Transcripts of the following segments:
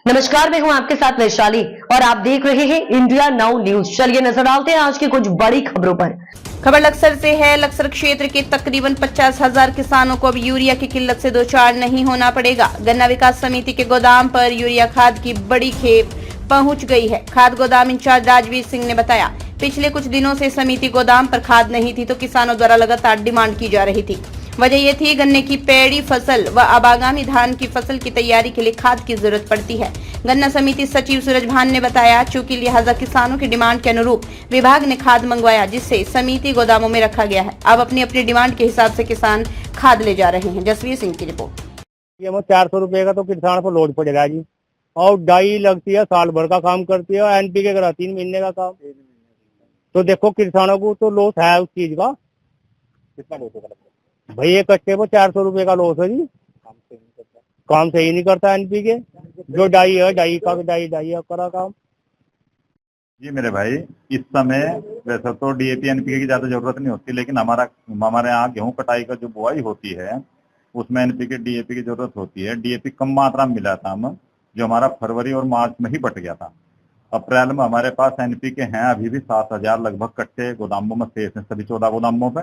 नमस्कार, मैं हूं आपके साथ वैशाली और आप देख रहे हैं इंडिया नाउ न्यूज। चलिए नजर डालते हैं आज की कुछ बड़ी खबरों पर। खबर लक्सर से है। लक्सर क्षेत्र के तकरीबन 50,000 किसानों को अब यूरिया की किल्लत से दो चार नहीं होना पड़ेगा। गन्ना विकास समिति के गोदाम पर यूरिया खाद की बड़ी खेप पहुंच गई है। खाद गोदाम इंचार्ज राजवीर सिंह ने बताया, पिछले कुछ दिनों से समिति गोदाम पर खाद नहीं थी तो किसानों द्वारा लगातार डिमांड की जा रही थी। वजह यह थी गन्ने की पैड़ी फसल व अब आगामी धान की फसल की तैयारी के लिए खाद की जरूरत पड़ती है। गन्ना समिति सचिव सूरज भान ने बताया, चूंकि लिहाजा किसानों की डिमांड के अनुरूप विभाग ने खाद मंगवाया, जिससे समिति गोदामों में रखा गया है। अब अपनी अपनी डिमांड के हिसाब से किसान खाद ले जा रहे हैं। जसवीर सिंह की रिपोर्ट। ये 400 रुपए का तो किसान पर लोड पड़ेगा जी। और डाई लगती है, साल भर का काम करती है, और एनपीके करा 3 महीने का काम। तो देखो किसानों को तो लॉस है उस चीज का। कितना लॉस होगा भाई? ये कट्टे पर 400 रुपए का लॉस है जी। काम सही नहीं करता एनपीके। जो डाई है, डाई करा काम जी। मेरे भाई, इस समय वैसे तो डीएपी एनपीके की ज्यादा जरूरत नहीं होती, लेकिन हमारे यहाँ गेहूं कटाई का जो बुआई होती है उसमें एनपीके डीएपी की जरूरत होती है। डीएपी कम मात्रा में मिला था हम, जो हमारा फरवरी और मार्च में ही बट गया था। अप्रैल में हमारे पास एनपीके हैं अभी भी 7,000 लगभग कट्टे गोदामों में शेष हैं, सभी 14 गोदामों पे,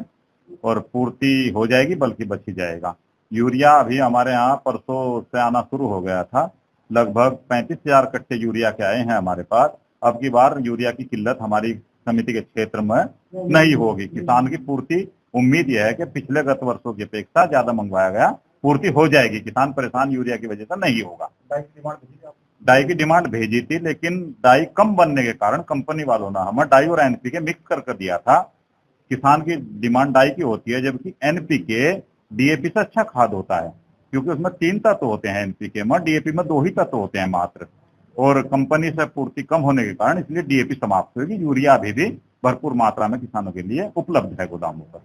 और पूर्ति हो जाएगी, बल्कि बच ही जाएगा। यूरिया अभी हमारे यहाँ परसों से आना शुरू हो गया था। लगभग 35,000 कट्टे यूरिया के आए हैं हमारे पास। अब की बार यूरिया की किल्लत हमारी समिति के क्षेत्र में नहीं होगी। किसान की पूर्ति, उम्मीद यह है कि पिछले गत वर्षों की अपेक्षा ज्यादा मंगवाया गया, पूर्ति हो जाएगी। किसान परेशान यूरिया की वजह से नहीं होगा। डाई की डिमांड भेजी थी, लेकिन डाई कम बनने के कारण कंपनी वालों ने हमें डाई और एनपीके मिक्स कर दिया था। किसान की डिमांड डाई की होती है, जबकि एनपीके डीएपी से अच्छा खाद होता है, क्योंकि उसमें 3 तत्व होते हैं एनपीके में, डीएपी में 2 ही तत्व होते हैं मात्र। और कंपनी से पूर्ति कम होने के कारण इसलिए डीएपी समाप्त होगी। यूरिया अभी भी भरपूर मात्रा में किसानों के लिए उपलब्ध है गोदामों पर।